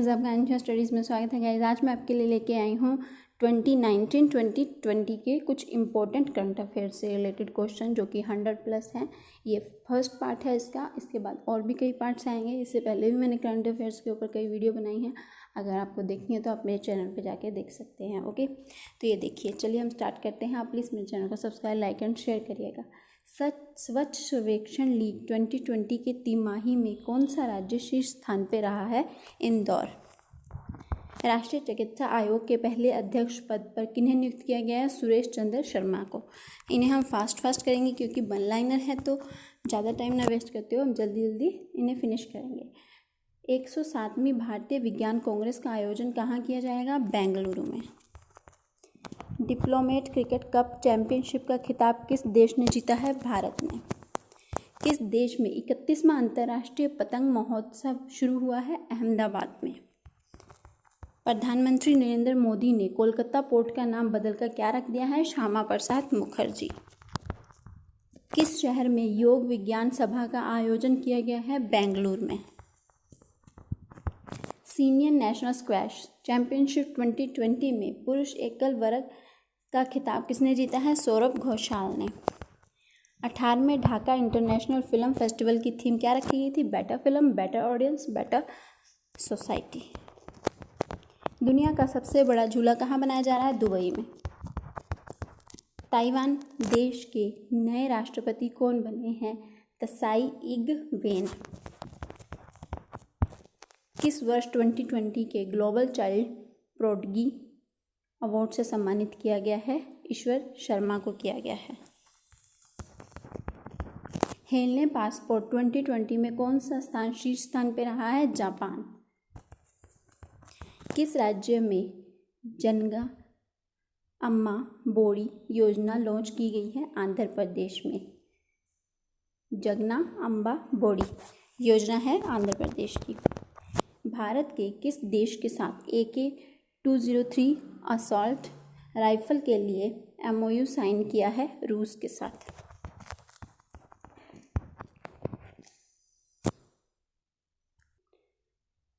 Guys, आपका Ansha studies में स्वागत है। गाइस, आज मैं आपके लिए लेके आई हूँ 2019-2020 के कुछ इंपॉर्टेंट करंट अफेयर्स से रिलेटेड क्वेश्चन जो कि 100+ हैं। ये फर्स्ट पार्ट है इसका। इसके बाद और भी कई पार्ट्स आएंगे। इससे पहले भी मैंने करंट अफेयर्स के ऊपर कई वीडियो बनाई हैं। अगर आपको देखनी है तो आप मेरे चैनल पर जाके देख सकते हैं। ओके, तो ये देखिए, चलिए हम स्टार्ट करते हैं। आप प्लीज़ मेरे चैनल को सब्सक्राइब, लाइक एंड शेयर करिएगा। स्वच्छ सर्वेक्षण लीग 2020 के तिमाही में कौन सा राज्य शीर्ष स्थान पर रहा है? इंदौर। राष्ट्रीय चिकित्सा आयोग के पहले अध्यक्ष पद पर किन्हें नियुक्त किया गया है? सुरेश चंद्र शर्मा को। इन्हें हम फास्ट करेंगे क्योंकि वन लाइनर है, तो ज़्यादा टाइम ना वेस्ट करते हो, हम जल्दी जल्दी इन्हें फिनिश करेंगे। 107वीं भारतीय विज्ञान कांग्रेस का आयोजन कहाँ किया जाएगा? बेंगलुरु में। डिप्लोमेट क्रिकेट कप चैंपियनशिप का खिताब किस देश ने जीता है? भारत ने। किस देश में 31वां अंतर्राष्ट्रीय पतंग महोत्सव शुरू हुआ है? अहमदाबाद में। प्रधानमंत्री नरेंद्र मोदी ने कोलकाता पोर्ट का नाम बदलकर क्या रख दिया है? श्यामा प्रसाद मुखर्जी। किस शहर में योग विज्ञान सभा का आयोजन किया गया है? बेंगलुरु में। सीनियर नेशनल स्क्वैश चैंपियनशिप 2020 में पुरुष एकल वर्ग का खिताब किसने जीता है? सौरभ घोषाल ने। 18वें ढाका इंटरनेशनल फिल्म फेस्टिवल की थीम क्या रखी गई थी? Better film, better audience, better society. दुनिया का सबसे बड़ा झूला कहाँ बनाया जा रहा है? दुबई में। ताइवान देश के नए राष्ट्रपति कौन बने हैं? त्साई इग-वेन। किस वर्ष 2020 के ग्लोबल चाइल्ड प्रोडगी अवार्ड से सम्मानित किया गया है? ईश्वर शर्मा को किया गया है। हेलने पासपोर्ट 2020 में कौन सा स्थान शीर्ष स्थान पर रहा है? जापान। किस राज्य में जनगा अम्मा बोड़ी योजना लॉन्च की गई है? आंध्र प्रदेश में। जगना अम्बा बोड़ी योजना है आंध्र प्रदेश की। भारत के किस देश के साथ AK-203 असॉल्ट राइफल के लिए MOU साइन किया है? रूस के साथ।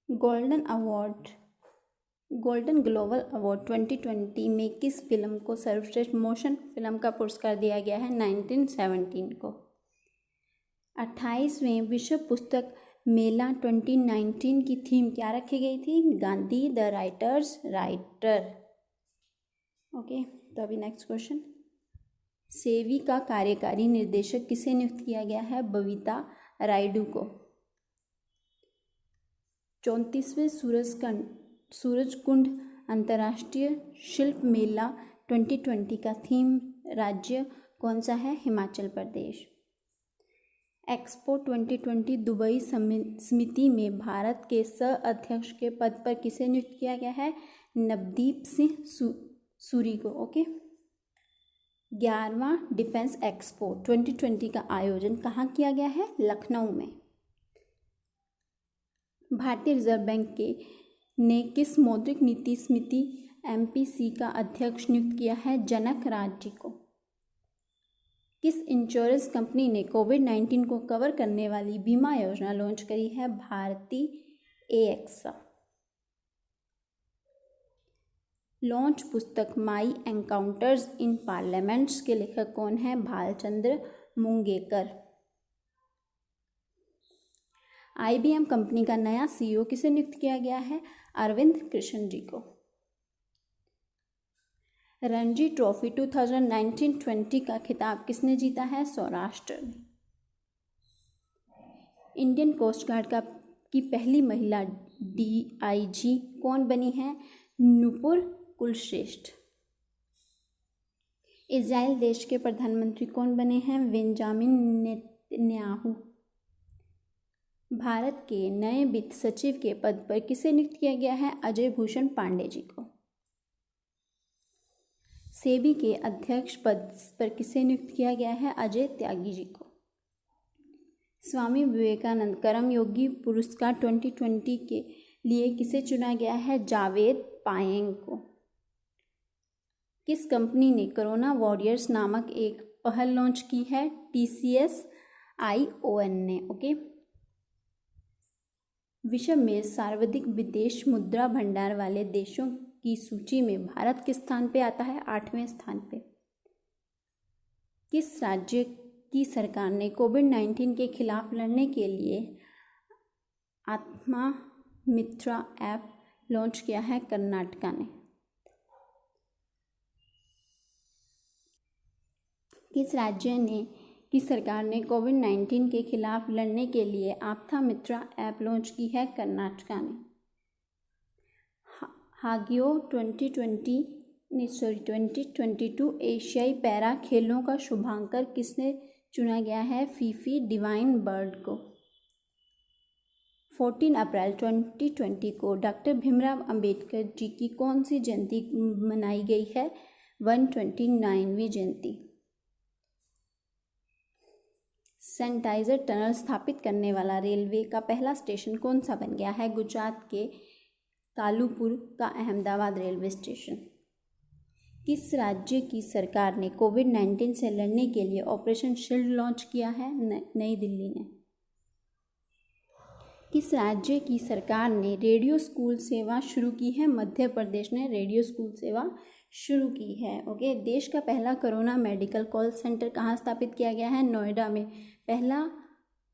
गोल्डन ग्लोब अवार्ड 2020 में किस फिल्म को सर्वश्रेष्ठ मोशन फिल्म का पुरस्कार दिया गया है? 1917 को। 28वें विश्व पुस्तक मेला 2019 की थीम क्या रखी गई थी? Gandhi the writers writer. Okay, तो अभी नेक्स्ट क्वेश्चन। सेवी का कार्यकारी निर्देशक किसे नियुक्त किया गया है? बबीता रायडू को। 34वें सूरजकुंड अंतर्राष्ट्रीय शिल्प मेला 2020 का थीम राज्य कौन सा है? हिमाचल प्रदेश। एक्सपो 2020 दुबई समिति में भारत के सह अध्यक्ष के पद पर किसे नियुक्त किया गया है? नवदीप सिंह सूरी को। ओके, 11वां डिफेंस एक्सपो 2020 का आयोजन कहाँ किया गया है? लखनऊ में। भारतीय रिजर्व बैंक ने किस मौद्रिक नीति समिति MPC का अध्यक्ष नियुक्त किया है? जनक राज जी को। किस इंश्योरेंस कंपनी ने कोविड-19 को कवर करने वाली बीमा योजना लॉन्च करी है? भारती AXA। लॉन्च पुस्तक माई एनकाउंटर्स इन पार्लियामेंट्स के लेखक कौन है? भालचंद्र मुंगेकर। IBM कंपनी का नया CEO किसे नियुक्त किया गया है? अरविंद कृष्ण जी को। रणजी ट्रॉफी 2019-20 का खिताब किसने जीता है? सौराष्ट्र ने। इंडियन कोस्ट गार्ड की पहली महिला DIG कौन बनी है? नूपुर कुलश्रेष्ठ। इजराइल देश के प्रधानमंत्री कौन बने हैं? Benjamin Netanyahu. भारत के नए वित्त सचिव के पद पर किसे नियुक्त किया गया है? अजय भूषण पांडे जी को। सेबी के अध्यक्ष पद पर किसे नियुक्त किया गया है? अजय त्यागी जी को। स्वामी विवेकानंद कर्मयोगी पुरस्कार 2020 के लिए किसे चुना गया है? जावेद पायेंग को। किस कंपनी ने कोरोना वॉरियर्स नामक एक पहल लॉन्च की है? TCS ION ने। ओके, विश्व में सर्वाधिक विदेश मुद्रा भंडार वाले देशों की सूची में भारत किस स्थान पे आता है? 8वें स्थान पे। किस राज्य की सरकार ने कोविड-19 के खिलाफ लड़ने के लिए आत्मा मित्रा ऐप लॉन्च किया है? कर्नाटका ने। किस राज्य की सरकार ने कोविड-19 के खिलाफ लड़ने के लिए आत्मा मित्रा ऐप लॉन्च की है? कर्नाटका ने। हागियो 2022 एशियाई पैरा खेलों का शुभांकर किसने चुना गया है? फीफी डिवाइन बर्ड को। 14 अप्रैल 2020 को डॉक्टर भीमराव अंबेडकर जी की कौन सी जयंती मनाई गई है? 129वीं जयंती। सैनिटाइजर टनल स्थापित करने वाला रेलवे का पहला स्टेशन कौन सा बन गया है? गुजरात के कालूपुर का अहमदाबाद रेलवे स्टेशन। किस राज्य की सरकार ने कोविड-19 से लड़ने के लिए ऑपरेशन शील्ड लॉन्च किया है? नई दिल्ली ने। किस राज्य की सरकार ने रेडियो स्कूल सेवा शुरू की है? मध्य प्रदेश ने रेडियो स्कूल सेवा शुरू की है। ओके, देश का पहला कोरोना मेडिकल कॉल सेंटर कहाँ स्थापित किया गया है? नोएडा में। पहला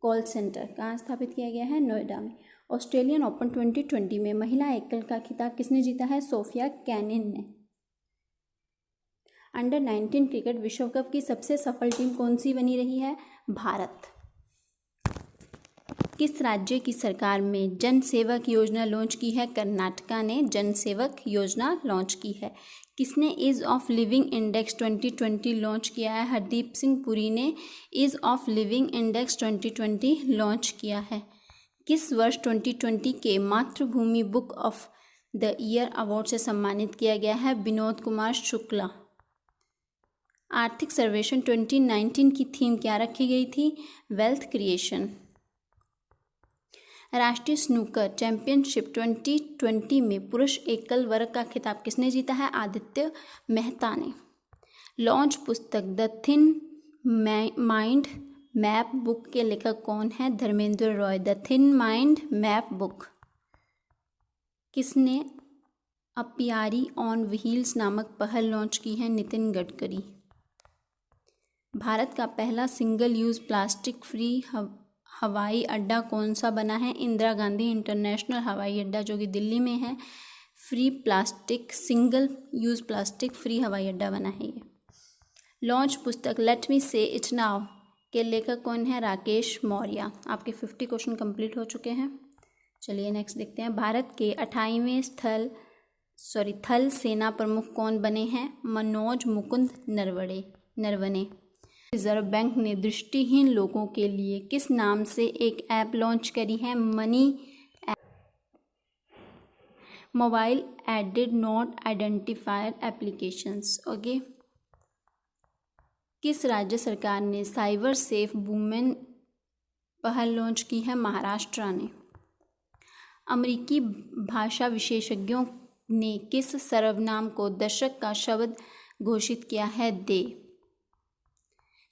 कॉल सेंटर कहाँ स्थापित किया गया है? नोएडा में। ऑस्ट्रेलियन ओपन 2020 में महिला एकल का खिताब किसने जीता है? सोफिया केनिन ने। अंडर 19 क्रिकेट विश्व कप की सबसे सफल टीम कौन सी बनी रही है? भारत। किस राज्य की सरकार में जन सेवक योजना लॉन्च की है? कर्नाटका ने जन सेवक योजना लॉन्च की है। किसने ease of living index 2020 launch किया है? हरदीप सिंह पुरी ने ease of living index 2020 launch किया है। किस वर्ष 2020 के Mathrubhumi book of the year award से सम्मानित किया गया है? विनोद कुमार शुक्ला। आर्थिक सर्वेक्षण 2019 की थीम क्या रखी गई थी? Wealth creation. राष्ट्रीय स्नूकर चैंपियनशिप 2020 में पुरुष एकल वर्ग का खिताब किसने जीता है? आदित्य मेहता ने। लॉन्च पुस्तक the thin mind map book के लेखक कौन है? Dharmendra Roy. The thin mind map book. किसने अ प्यारी ऑन व्हील्स नामक पहल लॉन्च की है? नितिन गडकरी। भारत का पहला सिंगल यूज प्लास्टिक फ्री हवाई अड्डा कौन सा बना है? इंदिरा गांधी इंटरनेशनल हवाई अड्डा जो कि दिल्ली में है। सिंगल यूज प्लास्टिक फ्री हवाई अड्डा बना है ये। लॉन्च पुस्तक लेट मी से इट नाउ के लेखक कौन है? राकेश मौर्य। आपके 50 क्वेश्चन कंप्लीट हो चुके हैं। चलिए नेक्स्ट देखते हैं। भारत के 28वें थल सेना प्रमुख कौन बने हैं? मनोज मुकुंद नरवणे। रिजर्व बैंक ने दृष्टिहीन लोगों के लिए किस नाम से एक ऐप लॉन्च करी है? Money app. Mobile added not identifier applications. Okay. किस राज्य सरकार ने साइबर सेफ वुमेन पहल लॉन्च की है? महाराष्ट्र ने। अमेरिकी भाषा विशेषज्ञों ने किस सर्वनाम को दशक का शब्द घोषित किया है? दे।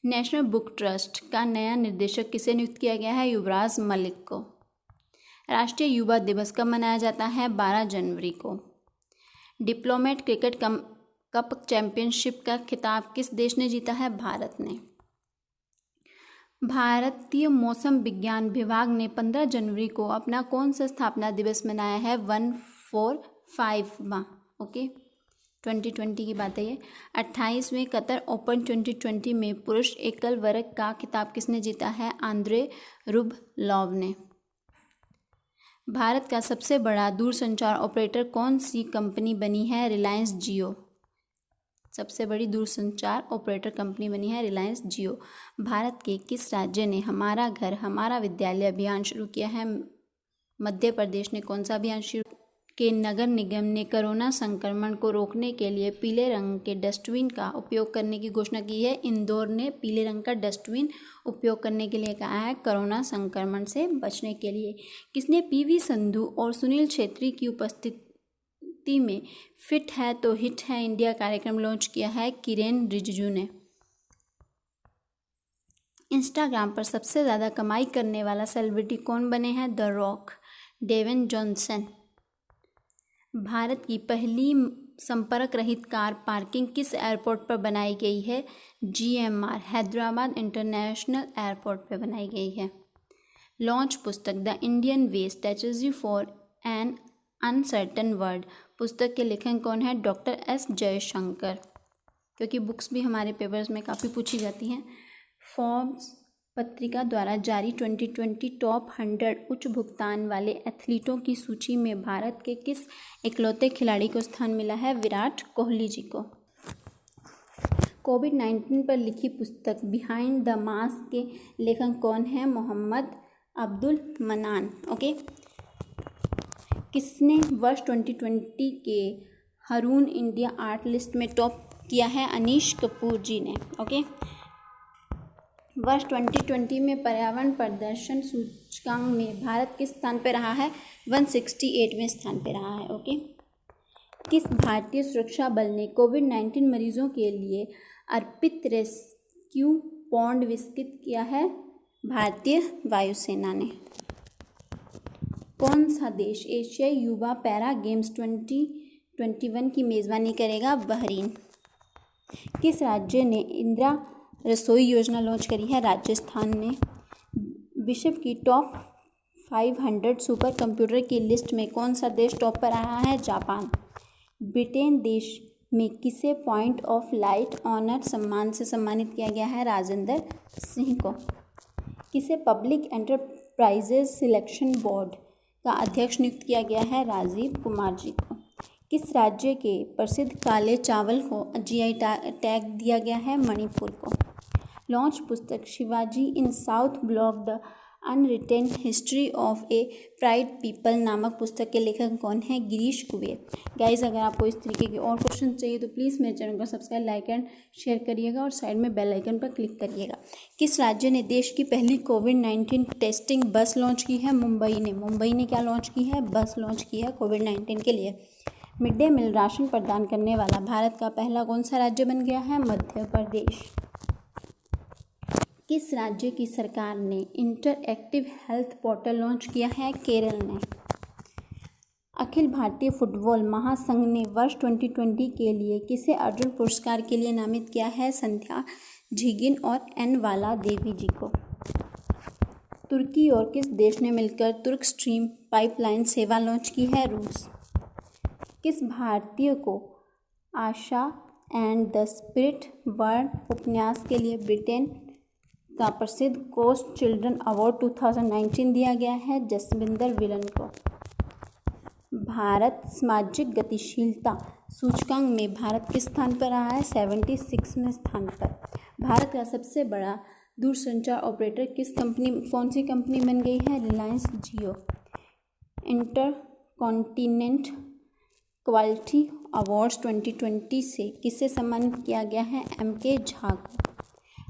नेशनल बुक ट्रस्ट का नया निर्देशक किसे नियुक्त किया गया है? युवराज मलिक को। राष्ट्रीय युवा दिवस कब मनाया जाता है? 12 जनवरी को। डिप्लोमेट क्रिकेट कप चैंपियनशिप का खिताब किस देश ने जीता है? भारत ने। भारतीय मौसम विज्ञान विभाग ने 15 जनवरी को अपना कौन सा स्थापना दिवस मनाया है? 145वां। ओके, 2020 की बात है ये। 28वें कतर ओपन 2020 में पुरुष एकल वर्ग का खिताब किसने जीता है? आंद्रे रुबलॉव ने। भारत का सबसे बड़ा दूरसंचार ऑपरेटर कौन सी कंपनी बनी है? रिलायंस जियो। सबसे बड़ी दूरसंचार ऑपरेटर कंपनी बनी है रिलायंस जियो। भारत के किस राज्य ने हमारा घर हमारा विद्यालय अभियान शुरू किया है? मध्य प्रदेश ने। कौन सा अभियान शुरू? के नगर निगम ने कोरोना संक्रमण को रोकने के लिए पीले रंग के डस्टबिन का उपयोग करने की घोषणा की है। इंदौर ने पीले रंग का डस्टबिन उपयोग करने के लिए कहा है कोरोना संक्रमण से बचने के लिए। किसने पीवी संधू और सुनील छेत्री की उपस्थिति में फिट है तो हिट है इंडिया कार्यक्रम लॉन्च किया है? किरेन रिजिजू ने। इंस्टाग्राम पर सबसे ज़्यादा कमाई करने वाला सेलिब्रिटी कौन बने हैं? The Rock. Dwayne Johnson. Bharat की पहली संपर्क रहित कार पार्किंग किस एयरपोर्ट पर बनाई गई है? GMR हैदराबाद इंटरनेशनल एयरपोर्ट पर बनाई गई है। लॉन्च पुस्तक the Indian way strategy for an uncertain world, पुस्तक के लेखक कौन है? Doctor S Jaishankar. क्योंकि बुक्स भी हमारे पेपर्स में काफ़ी पूछी जाती हैं। फोर्ब्स पत्रिका द्वारा जारी 2020 टॉप 100 उच्च भुगतान वाले एथलीटों की सूची में भारत के किस इकलौते खिलाड़ी को स्थान मिला है? विराट कोहली जी को। कोविड-19 पर लिखी पुस्तक बिहाइंड द मास्क के लेखक कौन है? मोहम्मद अब्दुल मनान। ओके। किसने वर्ष 2020 के हरून इंडिया आर्ट लिस्ट में टॉप किया है? अनीश कपूर जी ने। ओके। वर्ष 2020 में पर्यावरण प्रदर्शन सूचकांक में भारत किस स्थान पर रहा है? 168वें स्थान पर रहा है। ओके। किस भारतीय सुरक्षा बल ने कोविड-19 मरीजों के लिए अर्पित रेस्क्यू पॉन्ड विकसित किया है? भारतीय वायुसेना ने। कौन सा देश एशियाई युवा पैरा गेम्स 2021 की मेज़बानी करेगा? बहरीन। किस राज्य ने इंदिरा रसोई योजना लॉन्च करी है? राजस्थान ने। विश्व की टॉप 500 सुपर कंप्यूटर की लिस्ट में कौन सा देश टॉप पर आया है? जापान। ब्रिटेन देश में किसे पॉइंट ऑफ लाइट ऑनर सम्मान से सम्मानित किया गया है? राजेंद्र सिंह को। किसे पब्लिक एंटरप्राइजेज सिलेक्शन बोर्ड का अध्यक्ष नियुक्त किया गया है? राजीव कुमार जी को। किस राज्य के प्रसिद्ध काले चावल को GI टैग दिया गया है? मणिपुर को। लॉन्च पुस्तक Shivaji in South Block the unwritten history of a pride people नामक पुस्तक के लेखक कौन है? गिरीश कुबेर। गाइज, अगर आपको इस तरीके के और क्वेश्चन चाहिए तो प्लीज़ मेरे चैनल को सब्सक्राइब, लाइक एंड शेयर करिएगा और साइड में बेल आइकन पर क्लिक करिएगा। किस राज्य ने देश की पहली कोविड-19 टेस्टिंग बस लॉन्च की है? मुंबई ने। मुंबई ने क्या लॉन्च की है? बस लॉन्च की है कोविड-19 के लिए। मिड डे मील राशन प्रदान करने वाला भारत का पहला कौन सा राज्य बन गया है? मध्य प्रदेश। किस राज्य की सरकार ने इंटरएक्टिव हेल्थ पोर्टल लॉन्च किया है? केरल ने। अखिल भारतीय फुटबॉल महासंघ ने वर्ष 2020 के लिए किसे अर्जुन पुरस्कार के लिए नामित किया है? संध्या झिगिन और एन वाला देवी जी को। तुर्की और किस देश ने मिलकर तुर्क स्ट्रीम पाइपलाइन सेवा लॉन्च की है? रूस। किस भारतीय को आशा एंड द स्पिरिट वर्ल्ड उपन्यास के लिए ब्रिटेन का प्रसिद्ध कोस्ट चिल्ड्रन अवार्ड 2019 दिया गया है? जसविंदर विलन को। भारत सामाजिक गतिशीलता सूचकांक में भारत किस स्थान पर रहा है? 76वें स्थान पर। भारत का सबसे बड़ा दूरसंचार ऑपरेटर कौन सी कंपनी बन गई है? रिलायंस जियो। इंटरकॉन्टिनेंट क्वालिटी अवार्ड्स 2020 से किसे सम्मानित किया गया है? MK झा को।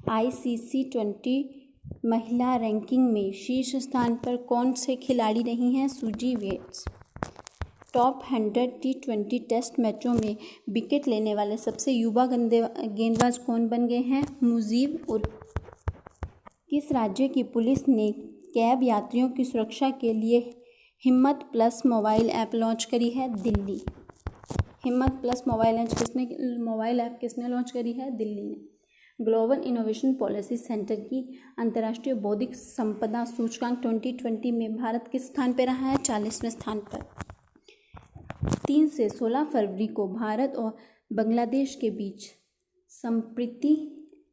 ICC 20 महिला रैंकिंग में शीर्ष स्थान पर कौन से खिलाड़ी रही हैं? सुजी वेट्स। टॉप 100 T20 टेस्ट मैचों में विकेट लेने वाले सबसे युवा गेंदबाज कौन बन गए हैं? मुजीब उर। किस राज्य की पुलिस ने कैब यात्रियों की सुरक्षा के लिए हिम्मत प्लस मोबाइल ऐप लॉन्च करी है? दिल्ली। हिम्मत प्लस मोबाइल ऐप किसने लॉन्च करी है? दिल्ली ने। ग्लोबल इनोवेशन पॉलिसी सेंटर की अंतर्राष्ट्रीय बौद्धिक संपदा सूचकांक 2020 में भारत किस स्थान पर रहा है? 40वें स्थान पर। 3 से 16 फरवरी को भारत और बांग्लादेश के बीच संप्रीति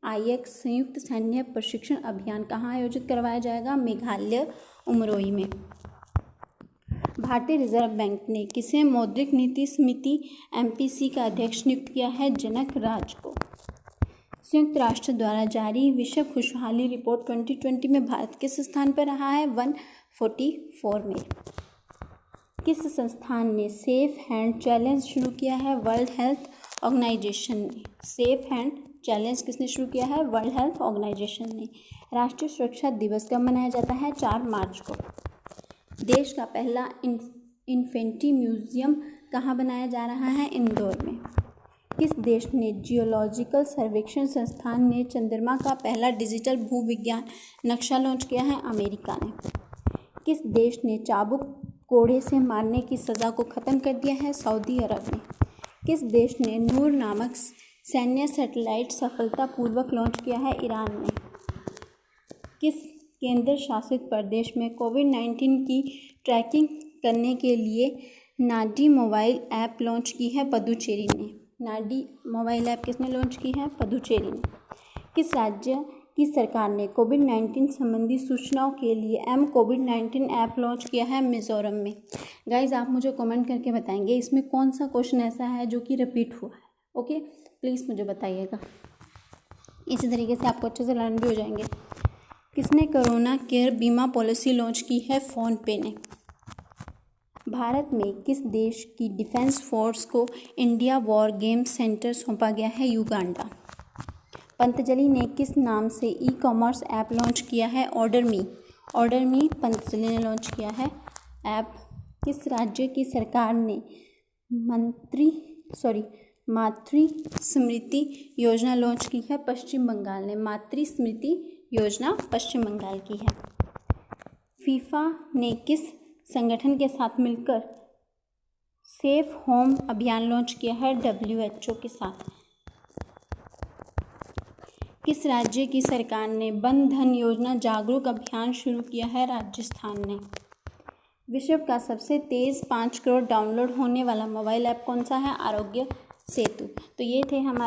IX संयुक्त सैन्य प्रशिक्षण अभियान कहाँ आयोजित करवाया जाएगा? मेघालय उमरोई में। भारतीय रिजर्व बैंक ने किसे मौद्रिक नीति समिति MPC का अध्यक्ष नियुक्त किया है? जनक राज को। संयुक्त राष्ट्र द्वारा जारी विश्व खुशहाली रिपोर्ट 2020 में भारत किस स्थान पर रहा है? 144 में। किस संस्थान ने सेफ हैंड चैलेंज शुरू किया है? वर्ल्ड हेल्थ ऑर्गेनाइजेशन ने। सेफ हैंड चैलेंज किसने शुरू किया है? वर्ल्ड हेल्थ ऑर्गेनाइजेशन ने। राष्ट्रीय सुरक्षा दिवस कब मनाया जाता है? 4 मार्च को। देश का पहला इन्फेंट्री म्यूजियम कहाँ बनाया जा रहा है? इंदौर में। किस देश ने जियोलॉजिकल सर्वेक्षण संस्थान ने चंद्रमा का पहला डिजिटल भूविज्ञान नक्शा लॉन्च किया है? अमेरिका ने। किस देश ने चाबुक कोड़े से मारने की सज़ा को ख़त्म कर दिया है? सऊदी अरब ने। किस देश ने नूर नामक सैन्य सैटेलाइट सफलतापूर्वक लॉन्च किया है? ईरान ने। किस केंद्र शासित प्रदेश में कोविड-19 की ट्रैकिंग करने के लिए नाडी मोबाइल ऐप लॉन्च की है? पुडुचेरी ने। नाडी मोबाइल ऐप किसने लॉन्च की है? पुडुचेरी ने। किस राज्य की सरकार ने कोविड-19 संबंधी सूचनाओं के लिए कोविड-19 ऐप लॉन्च किया है? मिजोरम में। गाइज आप मुझे कमेंट करके बताएंगे इसमें कौन सा क्वेश्चन ऐसा है जो कि रिपीट हुआ है। ओके, प्लीज़ मुझे बताइएगा। इसी तरीके से आपको अच्छे से लर्न भी हो जाएंगे। किसने कोरोना केयर बीमा पॉलिसी लॉन्च की है? फ़ोनपे ने। भारत में किस देश की डिफेंस फोर्स को इंडिया वॉर गेम्स सेंटर सौंपा गया है? युगांडा। पतंजलि ने किस नाम से ई कॉमर्स ऐप लॉन्च किया है? ऑर्डर मी पतंजलि ने लॉन्च किया है ऐप। किस राज्य की सरकार ने मातृ स्मृति योजना लॉन्च की है? पश्चिम बंगाल ने। मातृ स्मृति योजना पश्चिम बंगाल की है। फीफा ने किस संगठन के साथ मिलकर सेफ होम अभियान लॉन्च किया है? WHO के साथ। किस राज्य की सरकार ने वन धन योजना जागरूक अभियान शुरू किया है? राजस्थान ने। विश्व का सबसे तेज़ 5 करोड़ डाउनलोड होने वाला मोबाइल ऐप कौन सा है? आरोग्य सेतु। तो ये थे हमारे